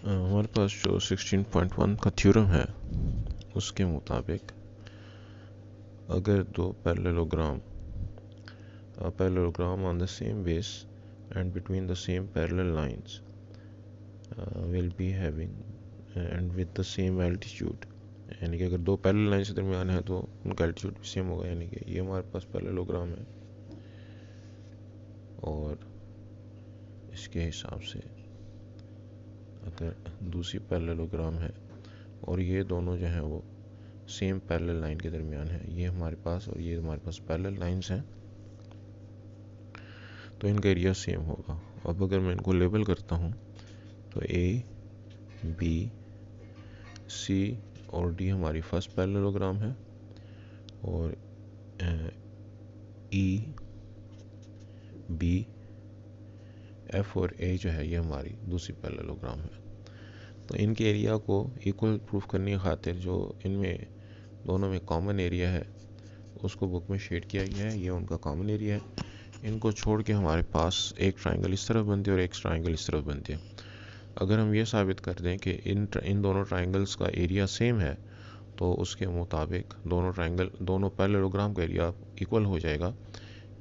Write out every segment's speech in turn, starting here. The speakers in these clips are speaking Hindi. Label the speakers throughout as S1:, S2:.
S1: हमारे पास जो 16.1 का थ्योरम है उसके मुताबिक अगर दो parallelogram on the same base and between the same parallel lines will be having and with the same altitude, यानी कि अगर दो पैरेलल लाइन के दरमियान है तो उनका एल्टीट्यूड भी सेम होगा, यानी कि ये हमारे पास पैरेललोग्राम है और इसके हिसाब से अगर दूसरी पैरेललोग्राम है और ये दोनों जो हैं वो सेम पैरेलल लाइन के दरमियान है, ये हमारे पास और ये हमारे पास पैरेलल लाइंस हैं, तो इनका एरिया सेम होगा। अब अगर मैं इनको लेबल करता हूँ तो ए, बी, सी और डी हमारी फर्स्ट पैरेललोग्राम है और ई, बी, एफ और ए जो है ये हमारी दूसरी पैरेललोग्राम है। तो इनके एरिया को इक्वल प्रूफ करने की खातिर जो इनमें दोनों में कॉमन एरिया है उसको बुक में शेड किया गया है, ये उनका कॉमन एरिया है। इनको छोड़ के हमारे पास एक ट्रायंगल इस तरफ बनती है और एक ट्रायंगल इस तरफ बनती है। अगर हम ये साबित कर दें कि इन दोनों ट्रायंगल्स का एरिया सेम है तो उसके मुताबिक दोनों पैरेललोग्राम का एरिया इक्वल हो जाएगा,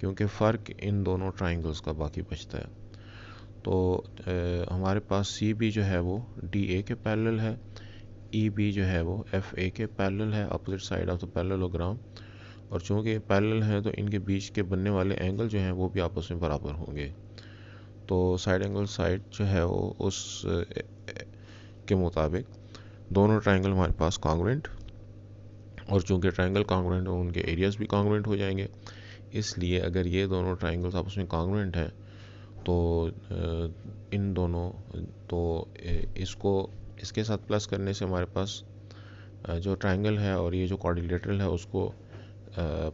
S1: क्योंकि फ़र्क इन दोनों ट्रायंगल्स का बाकी बचता है। तो हमारे पास सी बी जो है वो डी ए के पैरेलल है, ई बी जो है वो एफ ए के पैरेलल है, opposite side of the parallelogram. और चूँकि पैरेलल है तो इनके बीच के बनने वाले एंगल जो हैं वो भी आपस में बराबर होंगे। तो साइड एंगल साइड जो है वो उस के मुताबिक दोनों ट्रायंगल हमारे पास कॉन्ग्रुएंट, और चूँकि ट्रायंगल कॉन्ग्रुएंट हो उनके एरियाज भी कॉन्ग्रुएंट हो जाएंगे। इसलिए अगर ये दोनों ट्रायंगल्स आपस में कॉन्ग्रुएंट हैं तो इन दोनों इसको इसके साथ प्लस करने से हमारे पास जो ट्रायंगल है और ये जो क्वाड्रिलेटरल है उसको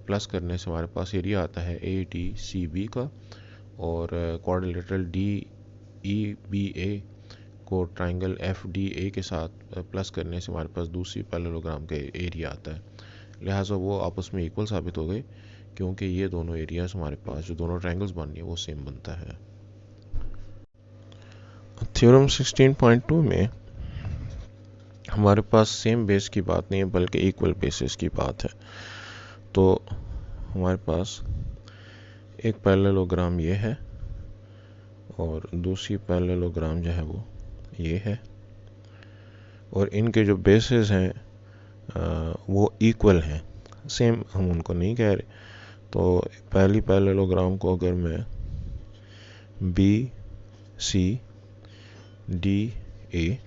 S1: प्लस करने से हमारे पास एरिया आता है ए डी सी बी का, और क्वाड्रिलेटरल डी ई बी ए को ट्रायंगल एफ डी ए के साथ प्लस करने से हमारे पास दूसरी पैरेललोग्राम का एरिया आता है। लिहाजा वो आपस में इक्वल साबित हो गए, क्योंकि ये दोनों एरियाज हमारे पास जो दोनों ट्रायंगल्स बन रही है वो सेम बनता है। थ्योरम 16.2 में हमारे पास सेम बेस की बात नहीं है बल्कि इक्वल बेसिस की बात है। तो हमारे पास एक पैरेललोग्राम ये है और दूसरी पैरेललोग्राम जो है वो ये है, और इनके जो बेसिस हैं वो इक्वल हैं, सेम हम उनको नहीं कह रहे। तो पहली पैरेललोग्राम को अगर मैं बी सी डी ए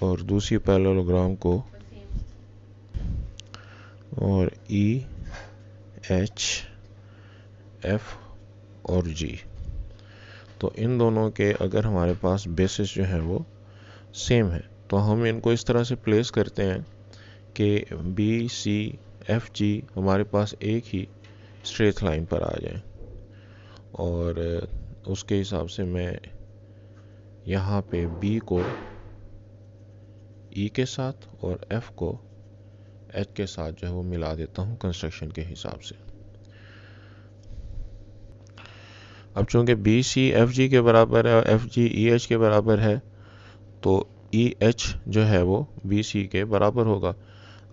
S1: और दूसरी पैरेललोग्राम को और ई एच एफ और जी, तो इन दोनों के अगर हमारे पास बेसिस जो है वो सेम है तो हम इनको इस तरह से प्लेस करते हैं कि बी सी एफ जी हमारे पास एक ही स्ट्रेट लाइन पर आ जाए, और उसके हिसाब से मैं यहाँ पे बी को ई के साथ और एफ को एच के साथ जो है वो मिला देता हूँ कंस्ट्रक्शन के हिसाब से। अब चूंकि बी सी एफ जी के बराबर है और एफ जी ई एच के बराबर है तो ई एच जो है वो बी सी के बराबर होगा।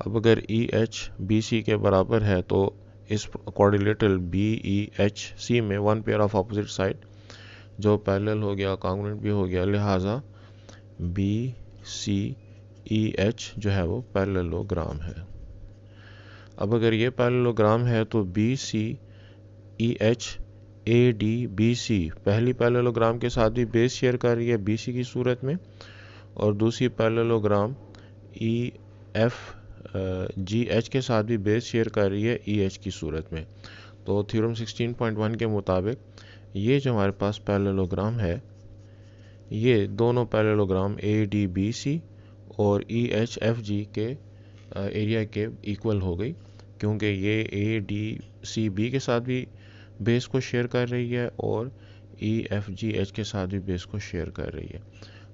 S1: अब अगर ई एच बी सी के बराबर है तो इस quadrilateral B E H C में one pair of opposite side जो पैरेलल हो गया, कॉन्ग्रुएंट भी हो गया, लिहाजा बी सी ई एच जो है वो पैरेललोग्राम है। अब अगर ये पैरेललोग्राम है तो B C E H A D B C पहली पैरेललोग्राम के साथ भी बेस शेयर कर रही है बी सी की सूरत में, और दूसरी parallelogram E F G H के साथ भी बेस शेयर कर रही है ई एच की सूरत में। तो थ्योरम 16.1 के मुताबिक ये जो हमारे पास पैरेललोग्राम है ये दोनों parallelogram A D B C और ई एच एफ जी के एरिया के इक्वल हो गई, क्योंकि ये ए डी सी बी के साथ भी बेस को शेयर कर रही है और ई एफ जी एच के साथ भी बेस को शेयर कर रही है,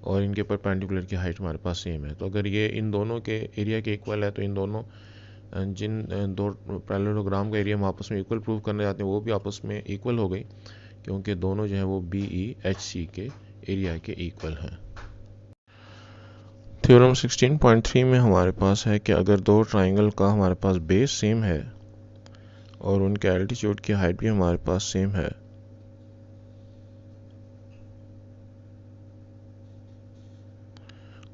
S1: और इनके परपेंडिकुलर की हाइट हमारे पास सेम है। तो अगर ये इन दोनों के एरिया के इक्वल है तो इन दोनों जिन दो पैरेललोग्राम का एरिया हम आपस में इक्वल प्रूव करने जाते हैं वो भी आपस में इक्वल हो गई, क्योंकि दोनों जो है वो बी ई एच सी के एरिया के इक्वल हैं। थ्योरम 16.3 में हमारे पास है कि अगर दो ट्राइंगल का हमारे पास बेस सेम है और उनके एल्टीट्यूड की हाइट भी हमारे पास सेम है,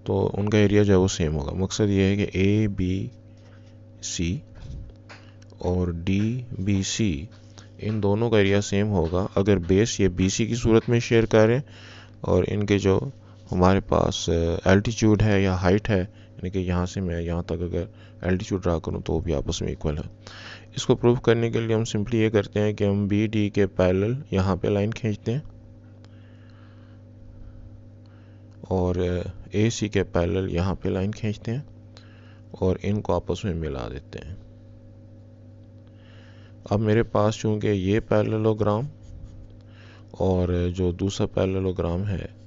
S1: तो उनका एरिया जो है वो सेम होगा। मकसद ये है कि ए बी सी और डी बी सी इन दोनों का एरिया सेम होगा अगर बेस ये बी सी की सूरत में शेयर करें और इनके जो हमारे पास एल्टीट्यूड है या हाइट है, यानी कि यहाँ से मैं यहाँ तक अगर एल्टीट्यूड ड्रा करूँ तो वो भी आपस में इक्वल है। इसको प्रूव करने के लिए हम सिंपली ये करते हैं कि हम बी डी के पैरेलल यहाँ पे लाइन खींचते हैं और ए सी के पैरेलल यहाँ पे लाइन खींचते हैं और इनको आपस में मिला देते हैं। अब मेरे पास चूँकि ये पैरेललोग्राम और जो दूसरा पैरेललोग्राम है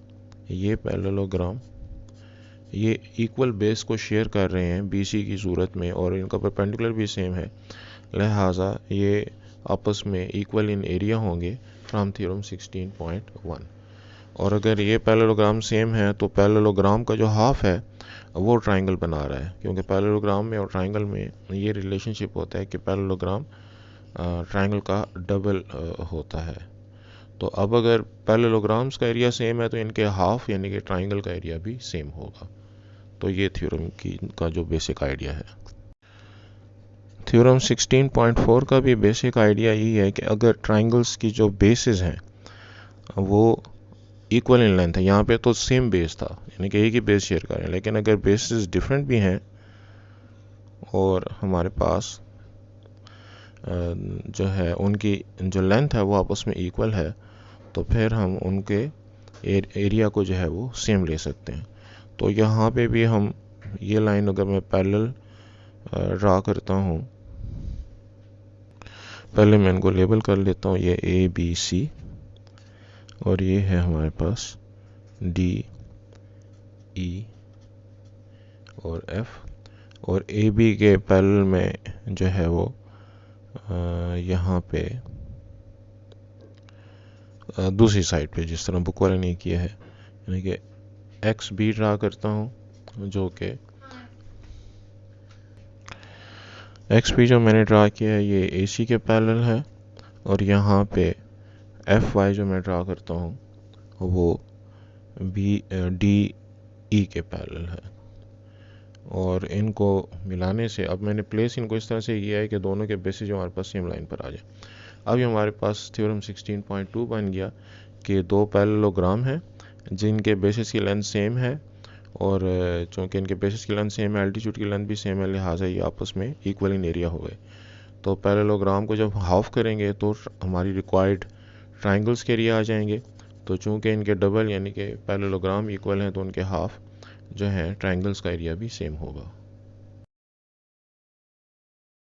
S1: ये पैरेललोग्राम ये इक्वल बेस को शेयर कर रहे हैं BC की सूरत में और इनका परपेंडिकुलर भी सेम है, लिहाजा ये आपस में इक्वल इन एरिया होंगे फ्रॉम थ्योरम 16.1। और अगर ये पैरेललोग्राम सेम है तो पैरेललोग्राम का जो हाफ है वो ट्राइंगल बना रहा है, क्योंकि पैरेललोग्राम में और ट्राइंगल में ये रिलेशनशिप होता है कि पैरेललोग्राम ट्राइंगल का डबल होता है। तो अब अगर पैरेललोग्राम्स का एरिया सेम है तो इनके हाफ यानी कि ट्राइंगल का एरिया भी सेम होगा। तो ये थ्योरम का जो बेसिक आइडिया है। थ्योरम 16.4 का भी बेसिक आइडिया यही है कि अगर ट्राइंगल्स की जो बेसिस हैं वो इक्वल इन लेंथ है, यहाँ पे तो सेम बेस था यानी कि एक ही बेस शेयर करें, लेकिन अगर बेसिस डिफरेंट भी हैं और हमारे पास जो है उनकी जो लेंथ है वो आपस में इक्वल है, तो फिर हम उनके एरिया को जो है वो सेम ले सकते हैं। तो यहाँ पे भी हम ये लाइन अगर मैं पैरेलल ड्रा करता हूँ, पहले मैं इनको लेबल कर लेता हूँ, ये ए बी सी और ये है हमारे पास डी ई और एफ, और ए बी के पैरेलल में जो है वो यहाँ पे दूसरी साइड पे जिस तरह बुक वाले ने किया है, यानी कि एक्स बी ड्रा करता हूँ जो कि एक्स बी जो मैंने ड्रा किया है ये ए सी के पैरेलल है, और यहाँ पे एफ वाई जो मैं ड्रा करता हूँ वो बी डी ई के पैरेलल है। और इनको मिलाने से अब मैंने प्लेस इनको इस तरह से किया है कि दोनों के बेसिस जो हमारे पास सेम लाइन पर आ जाए। अब ये हमारे पास थ्योरम 16.2 बन गया कि दो पैरेललोग्राम हैं जिनके बेसिस की लेंथ सेम है, और चूँकि इनके बेसिस की लेंथ सेम है, एल्टीट्यूड की लेंथ भी सेम है, लिहाजा ये आपस में इक्वल इन एरिया हो गए। तो पैरेललोग्राम को जब हाफ करेंगे तो हमारी रिक्वायर्ड ट्राइंगल्स के एरिया आ जाएंगे। तो चूँकि इनके डबल यानी कि पैरेललोग्राम इक्वल हैं तो उनके हाफ जो है ट्राइंगल्स का एरिया भी सेम होगा।